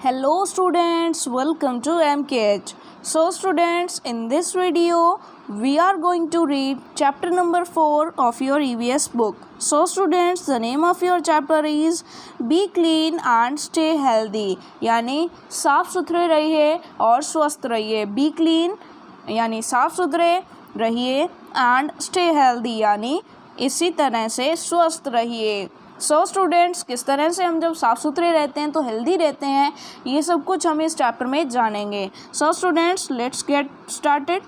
Hello students, welcome to MKH. So students, in this video we are going to read chapter number 4 of your EVS book. So students, the name of your chapter is Be Clean and Stay Healthy. यानी साफ सुथरे रहिए और स्वस्थ रहिए. Be clean यानी साफ सुथरे रहिए and stay healthy यानी इसी तरह से स्वस्थ रहिए. सो स्टूडेंट्स, किस तरह से हम जब साफ़ सुथरे रहते हैं तो हेल्दी रहते हैं, ये सब कुछ हम इस चैप्टर में जानेंगे. So students, let's get started.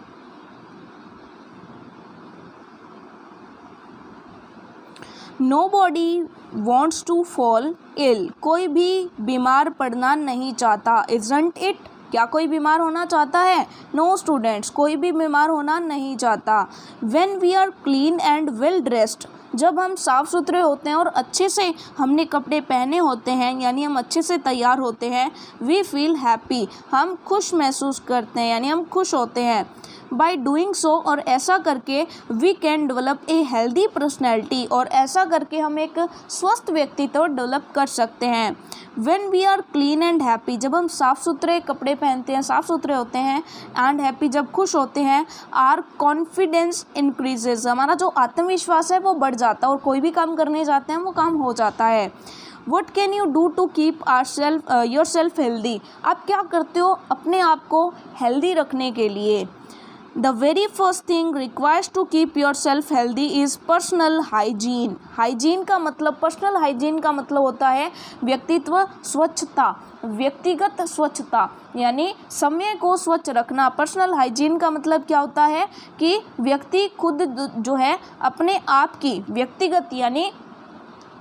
Nobody wants to fall ill. कोई भी बीमार पड़ना नहीं चाहता. Isn't it. क्या कोई बीमार होना चाहता है? नो स्टूडेंट्स, कोई भी बीमार होना नहीं चाहता. When we are clean and well dressed. जब हम साफ़ सुथरे होते हैं और अच्छे से हमने कपड़े पहने होते हैं, यानी हम अच्छे से तैयार होते हैं, वी फील हैप्पी. हम खुश महसूस करते हैं, यानी हम खुश होते हैं. बाय डूइंग सो, और ऐसा करके we can develop a healthy personality, और ऐसा करके हम एक स्वस्थ व्यक्तित्व डेवलप कर सकते हैं. When we are clean and happy. जब हम साफ़ सुथरे कपड़े पहनते हैं, साफ़ सुथरे होते हैं, एंड हैप्पी जब खुश होते हैं, आर कॉन्फिडेंस इंक्रीजेज. हमारा जो आत्मविश्वास है वो बढ़ जाता है और कोई भी काम करने जाते हैं वो काम हो जाता है. What can you do to keep yourself healthy? आप क्या करते हो अपने आप को हेल्दी रखने के लिए? The very first thing requires to keep yourself healthy is personal hygiene. Hygiene का मतलब, पर्सनल हाइजीन का मतलब होता है व्यक्तित्व स्वच्छता, व्यक्तिगत स्वच्छता, यानी समय को स्वच्छ रखना. पर्सनल हाइजीन का मतलब क्या होता है कि व्यक्ति खुद जो है अपने आप की व्यक्तिगत, यानी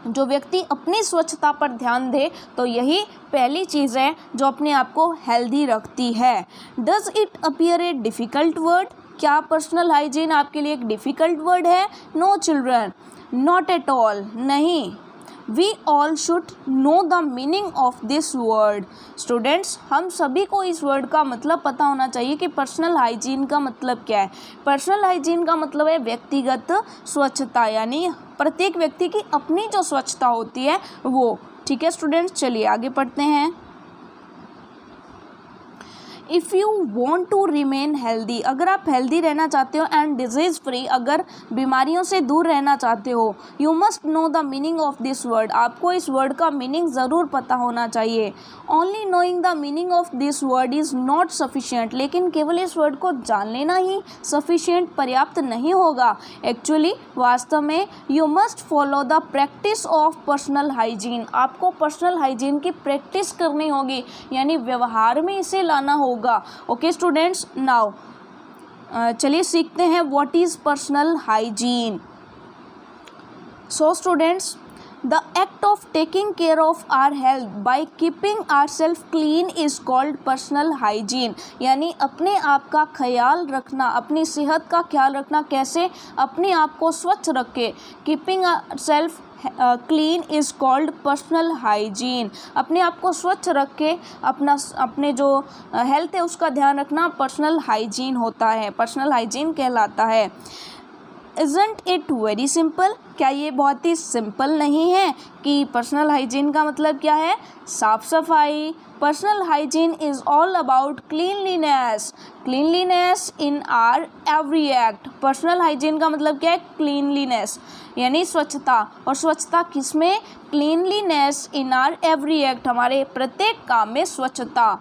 जो व्यक्ति अपनी स्वच्छता पर ध्यान दे, तो यही पहली चीज़ है जो अपने आप को हेल्दी रखती है. Does it appear a difficult word. क्या पर्सनल हाइजीन आपके लिए एक डिफ़िकल्ट वर्ड है? No children, not at all. नहीं. We all should know the meaning of this word. Students, हम सभी को इस वर्ड का मतलब पता होना चाहिए कि पर्सनल हाइजीन का मतलब क्या है. पर्सनल हाइजीन का मतलब है व्यक्तिगत स्वच्छता, यानी प्रत्येक व्यक्ति की अपनी जो स्वच्छता होती है वो. ठीक है स्टूडेंट्स, चलिए आगे पढ़ते हैं. If you want to remain healthy. अगर आप हेल्दी रहना चाहते हो, एंड डिजीज़ फ्री, अगर बीमारियों से दूर रहना चाहते हो, you must know the meaning of this word. आपको इस वर्ड का मीनिंग ज़रूर पता होना चाहिए. Only knowing the meaning of this word is not sufficient. लेकिन केवल इस वर्ड को जान लेना ही सफिशिएंट, पर्याप्त नहीं होगा. एक्चुअली, वास्तव में, you must follow the practice of personal hygiene. आपको पर्सनल हाइजीन की प्रैक्टिस करनी होगी, यानी व्यवहार में इसे लाना होगा. ओके स्टूडेंट्स, नाउ चलिए सीखते हैं what is personal hygiene. So students, the act of taking care of our health by keeping ourselves clean is called personal hygiene. यानी अपने आप का ख्याल रखना, अपनी सेहत का ख्याल रखना, कैसे अपने आप को स्वच्छ रखे. Keeping ourselves clean is called personal hygiene. अपने आप को स्वच्छ रख के अपने जो हेल्थ है उसका ध्यान रखना पर्सनल हाइजीन होता है, पर्सनल हाइजीन कहलाता है. Isn't it very simple. क्या ये बहुत ही सिंपल नहीं है कि पर्सनल हाइजीन का मतलब क्या है? साफ सफाई. Personal hygiene is all about cleanliness. Cleanliness in our every act. Personal hygiene का मतलब क्या है? क्लीनलीनेस, यानी स्वच्छता. और स्वच्छता किसमें? Cleanliness in our every act. हमारे प्रत्येक काम में स्वच्छता.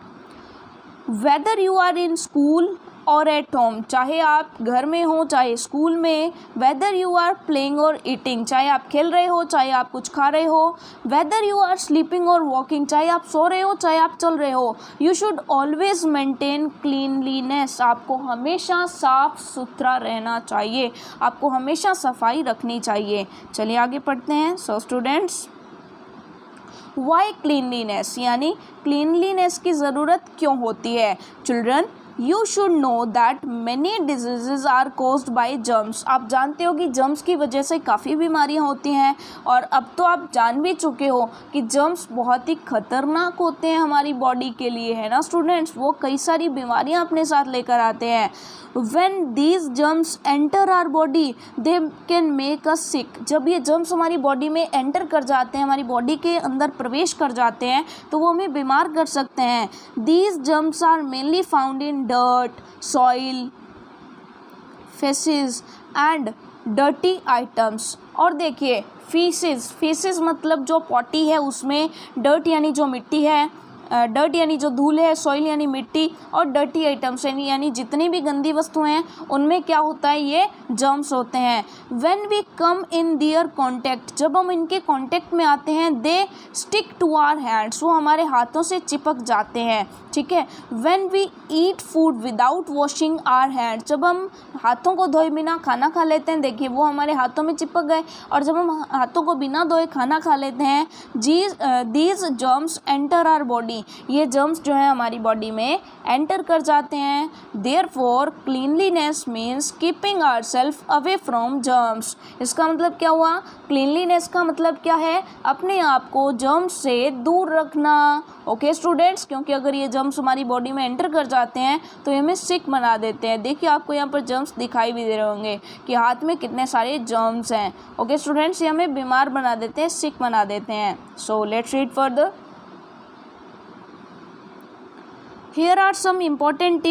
Whether you are in school or at home. चाहे आप घर में हो चाहे स्कूल में. Whether you are playing or eating. चाहे आप खेल रहे हो चाहे आप कुछ खा रहे हो. वेदर यू आर स्लीपिंग और वॉकिंग. चाहे आप सो रहे हो चाहे आप चल रहे हो. You should always maintain cleanliness. आपको हमेशा साफ सुथरा रहना चाहिए, आपको हमेशा सफाई रखनी चाहिए. चलिए आगे पढ़ते हैं. सो स्टूडेंट्स, वाई क्लीनलीनेस, यानी क्लीनलीनेस की ज़रूरत क्यों होती है? Children, you should know that many diseases are caused by germs. आप जानते हो कि जर्म्स की वजह से काफ़ी बीमारियां होती हैं, और अब तो आप जान भी चुके हो कि जर्म्स बहुत ही खतरनाक होते हैं हमारी बॉडी के लिए, है ना स्टूडेंट्स। वो कई सारी बीमारियां अपने साथ लेकर आते हैं। When these germs enter our body, they can make us sick। जब ये जर्म्स हमारी बॉडी में एंटर कर जाते हैं, हमारी बॉडी के अंदर प्रवेश कर जाते हैं, तो वो हमें बीमार कर सकते हैं। These germs are mainly found in dirt, soil, feces and dirty items। और देखिए फीसेस मतलब जो पॉटी है उसमें डर्ट यानी जो मिट्टी है, डर्ट यानी जो धूल है, सॉइल यानी मिट्टी, और डर्टी आइटम्स यानी जितनी भी गंदी वस्तुएं हैं उनमें क्या होता है, ये जर्म्स होते हैं। When we come in their contact, जब हम इनके कॉन्टैक्ट में आते हैं, they stick to our hands, वो हमारे हाथों से चिपक जाते हैं, ठीक है। When we eat food without washing our hands, जब हम हाथों को धोए बिना खाना खा लेते हैं, देखिए वो हमारे हाथों में चिपक गए, और जब हम हाथों को बिना धोए खाना खा लेते हैं, these germs enter our body, ये जर्म्स जो है हमारी बॉडी में एंटर कर जाते हैं। Therefore cleanliness means keeping ourselves away from germs. इसका मतलब क्या हुआ, क्लीनलीनेस का मतलब क्या है, अपने आप को जर्म्स से दूर रखना। ओके स्टूडेंट्स, क्योंकि अगर ये जर्म्स हमारी बॉडी में एंटर कर जाते हैं तो ये हमें सिक बना देते हैं। देखिए आपको यहाँ पर जर्म्स दिखाई भी दे रहे होंगे कि हाथ में कितने सारे जर्म्स हैं। ओके स्टूडेंट्स, ये हमें बीमार बना देते हैं, सिक बना देते हैं। So let's read further. Here are some important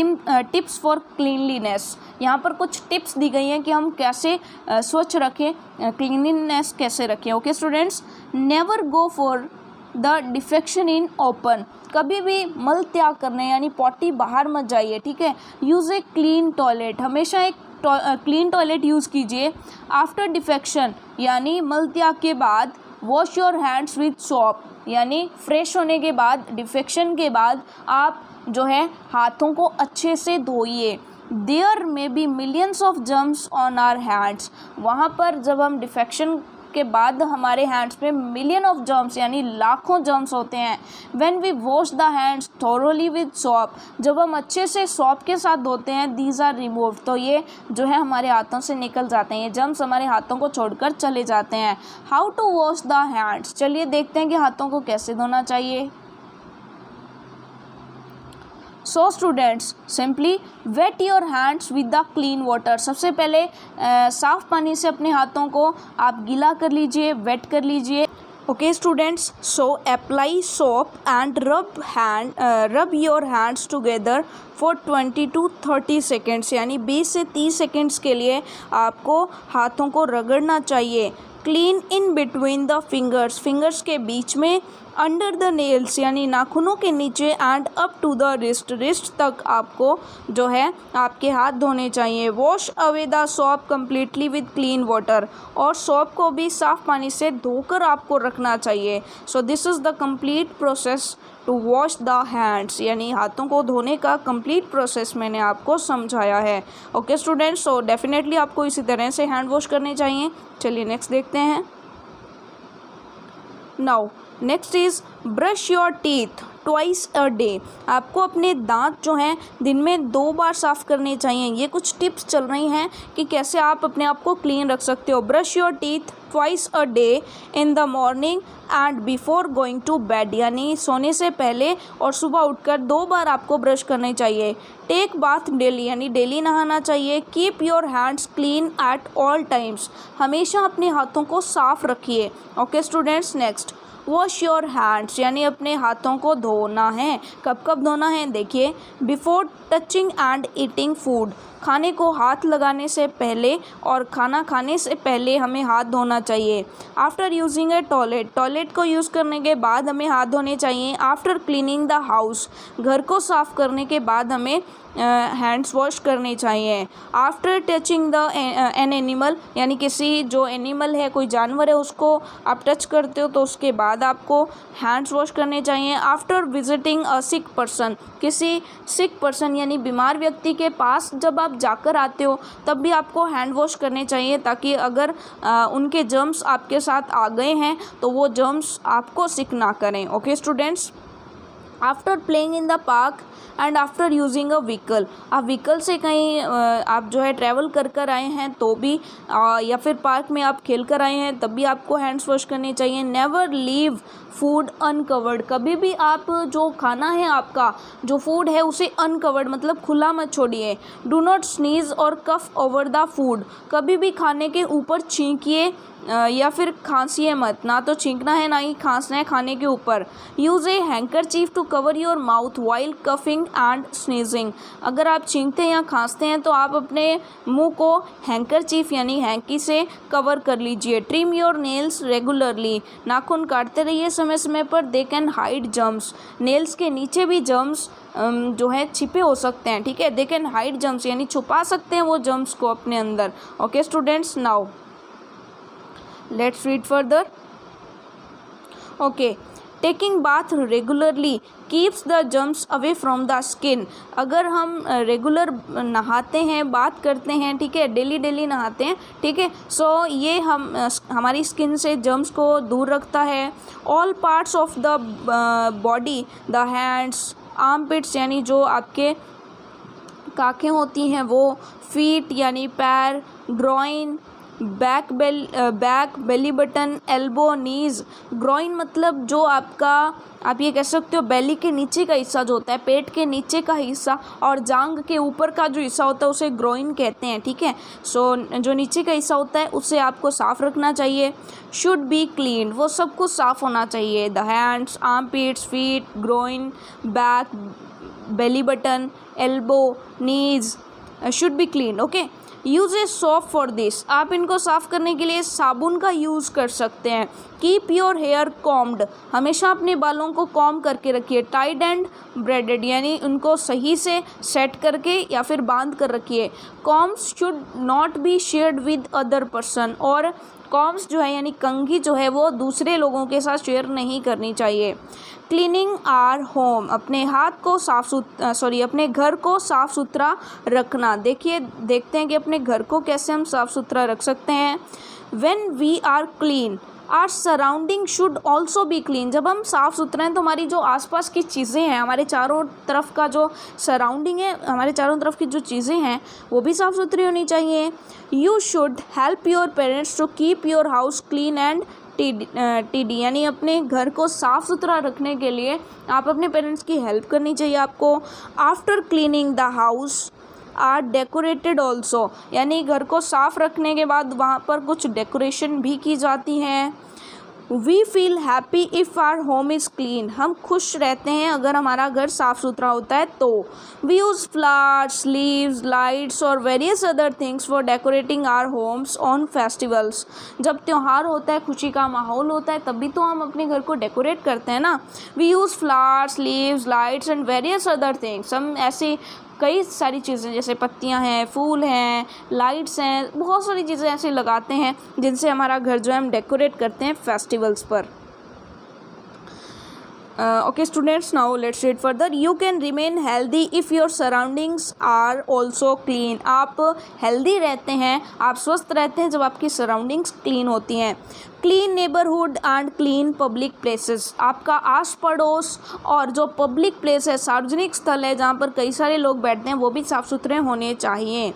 tips for cleanliness। यहाँ पर कुछ टिप्स दी गई हैं कि हम कैसे स्वच्छ रखें, क्लीनलीनेस कैसे रखें। Okay students, never go for the defection in open, कभी भी मल त्याग करने यानी पॉटी बाहर मत जाइए, ठीक है। यूज़ ए क्लीन टॉयलेट, हमेशा एक क्लीन टॉयलेट यूज़ कीजिए। आफ्टर डिफेक्शन यानी मल त्याग के बाद, wash your hands with shop, यानी फ्रेश होने के बाद, डिफेक्शन के बाद आप जो है हाथों को अच्छे से धोइए। There may be millions of germs on our hands, वहाँ पर जब हम डिफेक्शन के बाद हमारे हैंड्स में मिलियन ऑफ जर्म्स यानी लाखों जर्म्स होते हैं। When we wash the hands thoroughly with soap, जब हम अच्छे से सॉप के साथ धोते हैं, दीज आर रिमूव्ड, तो ये जो है हमारे हाथों से निकल जाते हैं, ये जर्म्स हमारे हाथों को छोड़कर चले जाते हैं। How to wash the hands, चलिए देखते हैं कि हाथों को कैसे धोना चाहिए। So students, simply wet your hands with the clean water, सबसे पहले साफ़ पानी से अपने हाथों को आप गीला कर लीजिए, वेट कर लीजिए। Okay students, so apply soap and rub your hands together for 20 to 30 seconds, यानी 20 से 30 सेकेंड्स के लिए आपको हाथों को रगड़ना चाहिए। Clean in between the fingers के बीच में, अंडर द नेल्स यानी नाखूनों के नीचे, and up to the wrist तक आपको जो है आपके हाथ धोने चाहिए। Wash away the soap completely with clean water, और सॉप को भी साफ़ पानी से धोकर आपको रखना चाहिए। So this is the complete process to wash the hands, यानी हाथों को धोने का कंप्लीट प्रोसेस मैंने आपको समझाया है। ओके स्टूडेंट्स, सो डेफिनेटली आपको इसी तरह से हैंड वॉश करने चाहिए। चलिए नेक्स्ट देखते हैं। Now next is brush your teeth twice a day, आपको अपने दांत जो हैं दिन में 2 बार साफ़ करने चाहिए। ये कुछ टिप्स चल रही हैं कि कैसे आप अपने आप को क्लीन रख सकते हो। Brush your teeth twice a day in the morning and before going to bed, यानी सोने से पहले और सुबह उठकर 2 बार आपको ब्रश करने चाहिए। टेक बाथ डेली, यानी डेली नहाना चाहिए। Keep your hands clean at all times, हमेशा अपने हाथों को साफ़ रखिए। Okay students, next wash your hands, यानी अपने हाथों को धोना है। कब कब धोना है, देखिए, before touching and eating food, खाने को हाथ लगाने से पहले और खाना खाने से पहले हमें हाथ धोना चाहिए। आफ्टर यूजिंग ए टॉयलेट को यूज़ करने के बाद हमें हाथ धोने चाहिए। आफ्टर क्लीनिंग द हाउस, घर को साफ़ करने के बाद हमें हैंड्स वॉश करने चाहिए। After touching the an animal, यानी किसी जो एनिमल है, कोई जानवर है, उसको आप टच करते हो तो उसके बाद आपको हैंड्स वॉश करने चाहिए। आफ्टर विजिटिंग अ सिक पर्सन, किसी सिक पर्सन यानी बीमार व्यक्ति के पास जब आप जाकर आते हो तब भी आपको हैंड वॉश करने चाहिए, ताकि अगर उनके जर्म्स आपके साथ आ गए हैं तो वो जर्म्स आपको सिक ना करें। Okay students, after playing in the park and after using a vehicle, आप व्हीकल से कहीं आप जो है ट्रैवल कर आए हैं तो भी या फिर पार्क में आप खेल कर आए हैं तब भी आपको हैंड्स वॉश करने चाहिए। नेवर लीव फूड अनकवर्ड, कभी भी आप जो खाना है आपका जो फूड है उसे अनकवर्ड मतलब खुला मत छोड़िए। डू नॉट स्नीज और कफ ओवर द फूड, कभी भी खाने के ऊपर छींकिए या फिर खांसिए मत, ना तो छींकना है ना ही खांसना है खाने के ऊपर। Use a handkerchief to cover your mouth while coughing and sneezing, अगर आप छींकते हैं या खांसते हैं तो आप अपने मुंह को हैंकरचीफ यानी हैंकी से कवर कर लीजिए। ट्रिम योर नेल्स रेगुलरली, नाखून काटते रहिए समय समय पर। They can hide germs, nails के नीचे भी जर्म्स जो है छिपे हो सकते हैं, ठीक है। दे कैन हाइड जर्म्स यानी छुपा सकते हैं वो जर्म्स को अपने अंदर। Okay students, now let's read further. Okay, taking bath regularly keeps the germs away from the skin, अगर हम रेगुलर नहाते हैं बात करते हैं, ठीक है, डेली नहाते हैं, ठीक है, सो ये हमारी स्किन से जर्म्स को दूर रखता है। All parts of the body, the hands, armpits यानी जो आपके काखें होती हैं वो, फीट यानी पैर, groin, back belly button, elbow, knees. Groin मतलब जो आपका आप ये कह सकते हो बेली के नीचे का हिस्सा जो होता है, पेट के नीचे का हिस्सा, और जांग के ऊपर का जो हिस्सा होता है उसे ग्रॉइन कहते हैं, ठीक है। सो जो नीचे का हिस्सा होता है उसे आपको साफ़ रखना चाहिए। शुड बी क्लीन, वो सब कुछ साफ़ होना चाहिए। The hands, armpits, feet, groin, back, belly button, elbow, knees should be clean. Okay, use a soap for this, आप इनको साफ़ करने के लिए साबुन का यूज़ कर सकते हैं। कीप योर हेयर कॉम्ड, हमेशा अपने बालों को कॉम करके रखिए। टाइड एंड ब्रेडेड यानी उनको सही से सेट करके या फिर बांध कर रखिए। Combs should not be shared with other person, और कॉम्स जो है यानी कंघी जो है वो दूसरे लोगों के साथ शेयर नहीं करनी चाहिए। क्लीनिंग आर होम, अपने अपने घर को साफ़ सुथरा रखना। देखते हैं कि अपने घर को कैसे हम साफ़ सुथरा रख सकते हैं। When we are clean our surrounding should also be clean, जब हम साफ़ सुथरे हैं तो हमारी जो आसपास की चीज़ें हैं, हमारे चारों तरफ का जो सराउंडिंग है, हमारे चारों तरफ की जो चीज़ें हैं वो भी साफ़ सुथरी होनी चाहिए। You should help your parents to keep your house clean and tidy यानी अपने घर को साफ़ सुथरा रखने के लिए आप अपने पेरेंट्स की हेल्प करनी चाहिए आपको। After cleaning the house are decorated also, यानी घर को साफ़ रखने के बाद वहाँ पर कुछ डेकोरेशन भी की जाती हैं। We feel happy if our home is clean, हम खुश रहते हैं अगर हमारा घर साफ़ सुथरा होता है तो। We use flowers, leaves, lights और various other things for decorating our homes on festivals, जब त्यौहार होता है, खुशी का माहौल होता है, तब भी तो हम अपने घर को डेकोरेट करते हैं ना। We use flowers, leaves, lights and various other things, हम ऐसी कई सारी चीज़ें जैसे पत्तियां हैं, फूल हैं, लाइट्स हैं, बहुत सारी चीज़ें ऐसे लगाते हैं जिनसे हमारा घर जो है हम डेकोरेट करते हैं फेस्टिवल्स पर। Okay students, now let's read further. You can remain healthy if your surroundings are also clean. आप हेल्दी रहते हैं, आप स्वस्थ रहते हैं जब आपकी सराउंडिंग्स क्लीन होती हैं। Clean neighbourhood and clean public places, आपका आस पड़ोस और जो पब्लिक प्लेस है, सार्वजनिक स्थल है जहाँ पर कई सारे लोग बैठते हैं, वो भी साफ़ सुथरे होने चाहिए।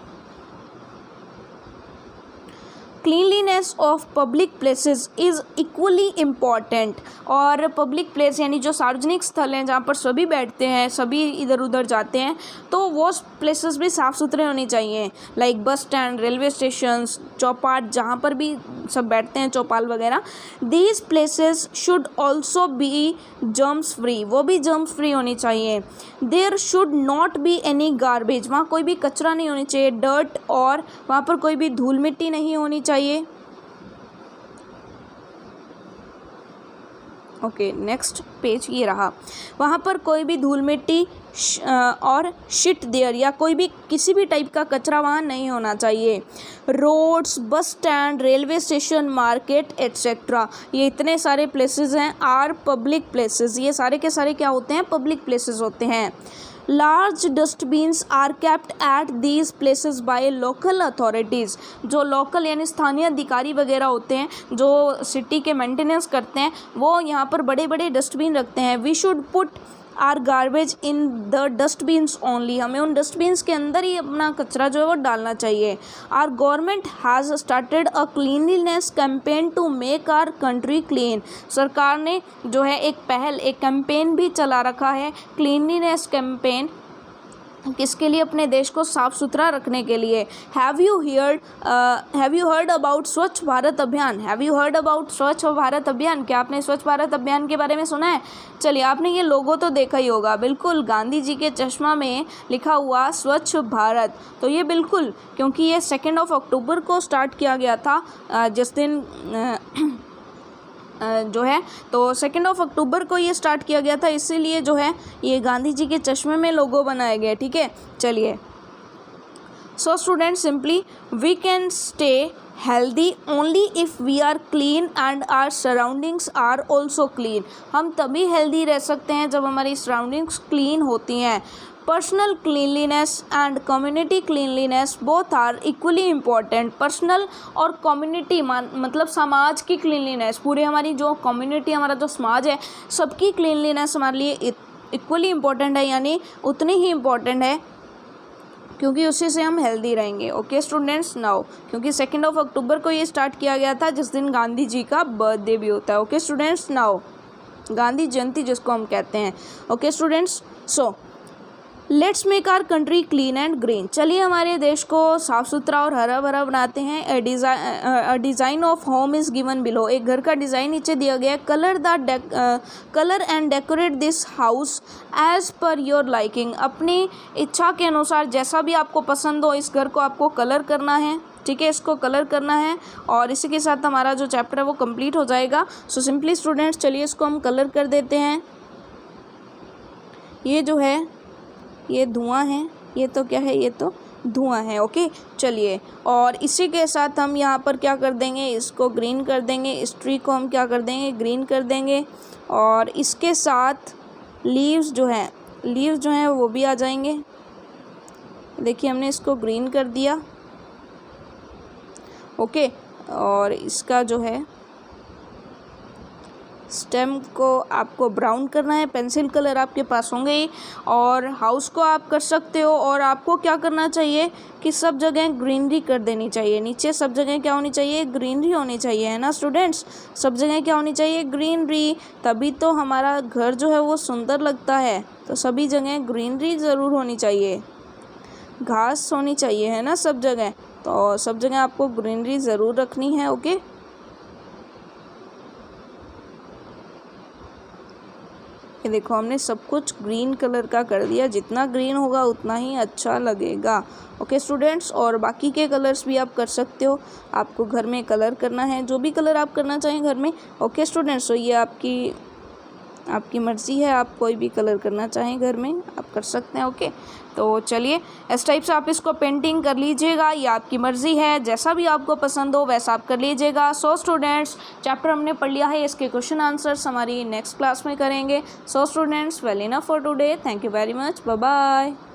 Cleanliness of public places is equally important, और पब्लिक प्लेस यानी जो सार्वजनिक स्थल हैं जहाँ पर सभी बैठते हैं, सभी इधर उधर जाते हैं, तो वो प्लेसेस भी साफ़ सुथरे होने चाहिए। लाइक बस स्टैंड, रेलवे स्टेशंस, चौपाट, जहाँ पर भी सब बैठते हैं, चौपाल वगैरह। These places should also be germs free, वो भी जर्म्स फ्री होनी चाहिए। There should not be any garbage, वहाँ कोई भी कचरा नहीं होनी चाहिए। डर्ट, और वहाँ पर कोई भी धूल मिट्टी नहीं होनी चाहिए। ओके, नेक्स्ट पेज ये रहा। वहाँ पर कोई भी धूल मिट्टी और शिट देयर या कोई भी किसी भी टाइप का कचरा वहाँ नहीं होना चाहिए। Roads, bus stand, railway station, market etcetera, ये इतने सारे प्लेसेस हैं, आर पब्लिक प्लेसेस, ये सारे के सारे क्या होते हैं, पब्लिक प्लेसेस होते हैं। Large dustbins are kept at these places by local authorities, जो लोकल यानी स्थानीय अधिकारी वगैरह होते हैं जो सिटी के मेंटेनेंस करते हैं, वो यहाँ पर बड़े बड़े डस्टबिन रखते हैं। We should put our garbage in the dustbins only, हमें उन डस्टबिन्स के अंदर ही अपना कचरा जो है वो डालना चाहिए। Our government has started a cleanliness campaign to make our country clean, सरकार ने जो है एक कैंपेन भी चला रखा है, क्लीनलीनेस कैंपेन, किसके लिए? अपने देश को साफ़ सुथरा रखने के लिए। हैव यू हर्ड अबाउट स्वच्छ भारत अभियान? हैव यू हर्ड अबाउट स्वच्छ भारत अभियान? क्या आपने स्वच्छ भारत अभियान के बारे में सुना है? चलिए, आपने ये लोगो तो देखा ही होगा, बिल्कुल गांधी जी के चश्मा में लिखा हुआ स्वच्छ भारत। तो ये बिल्कुल, क्योंकि ये 2 अक्टूबर को स्टार्ट किया गया था, जिस दिन जो है तो 2 अक्टूबर को ये स्टार्ट किया गया था, इसीलिए जो है ये गांधी जी के चश्मे में लोगो बनाए गए। ठीक है, चलिए। So students, simply we can stay healthy only if we are clean and our surroundings are also clean. हम तभी हेल्दी रह सकते हैं जब हमारी सराउंडिंग्स क्लीन होती हैं। Personal cleanliness and community cleanliness both are equally important. Personal और कम्युनिटी मतलब समाज की क्लीनलीनेस, पूरी हमारी जो कम्युनिटी, हमारा जो समाज है, सबकी क्लीनलीनेस हमारे लिए इक्वली इम्पॉर्टेंट है, यानी उतनी ही इम्पॉर्टेंट है, क्योंकि उसी से हम हेल्दी रहेंगे। ओके स्टूडेंट्स, नाउ क्योंकि 2 अक्टूबर को ये स्टार्ट किया गया था, जिस दिन गांधी जी का बर्थडे भी होता है। ओके स्टूडेंट्स, नाउ गांधी जयंती जिसको हम कहते हैं। Okay students, so let's make our country clean and green. चलिए हमारे देश को साफ़ सुथरा और हरा भरा बनाते हैं। A design of home is given below, एक घर का डिज़ाइन नीचे दिया गया है। Colour and decorate this house as per your liking, अपनी इच्छा के अनुसार जैसा भी आपको पसंद हो इस घर को आपको कलर करना है। ठीक है, इसको कलर करना है, और इसी के साथ हमारा जो चैप्टर है वो कंप्लीट हो जाएगा। सो सिंपली स्टूडेंट्स, चलिए इसको हम कलर कर देते हैं। ये जो है ये धुआं है, ये तो क्या है? ये तो धुआं है। ओके, चलिए, और इसी के साथ हम यहाँ पर क्या कर देंगे? इसको ग्रीन कर देंगे। इस ट्री को हम क्या कर देंगे? ग्रीन कर देंगे। और इसके साथ लीव्स जो हैं वो भी आ जाएंगे। देखिए, हमने इसको ग्रीन कर दिया। ओके, और इसका जो है स्टेम को आपको ब्राउन करना है, पेंसिल कलर आपके पास होंगे ही, और हाउस को आप कर सकते हो। और आपको क्या करना चाहिए कि सब जगह ग्रीनरी कर देनी चाहिए। नीचे सब जगह क्या होनी चाहिए? ग्रीनरी होनी चाहिए, है ना स्टूडेंट्स? सब जगह क्या होनी चाहिए? ग्रीनरी, तभी तो हमारा घर जो है वो सुंदर लगता है। तो सभी जगह ग्रीनरी ज़रूर होनी चाहिए, घास होनी चाहिए, है ना सब जगह। तो सब जगह आपको ग्रीनरी ज़रूर रखनी है। ओके, ये देखो, हमने सब कुछ ग्रीन कलर का कर दिया। जितना ग्रीन होगा उतना ही अच्छा लगेगा। ओके स्टूडेंट्स, और बाकी के कलर्स भी आप कर सकते हो। आपको घर में कलर करना है, जो भी कलर आप करना चाहें घर में। ओके स्टूडेंट्स, तो ये आपकी मर्ज़ी है, आप कोई भी कलर करना चाहें घर में आप कर सकते हैं। ओके, तो चलिए इस टाइप से आप इसको पेंटिंग कर लीजिएगा, ये आपकी मर्ज़ी है, जैसा भी आपको पसंद हो वैसा आप कर लीजिएगा। सो स्टूडेंट्स, चैप्टर हमने पढ़ लिया है, इसके क्वेश्चन आंसर्स हमारी नेक्स्ट क्लास में करेंगे। So students, well enough for today, thank you very much, bye bye.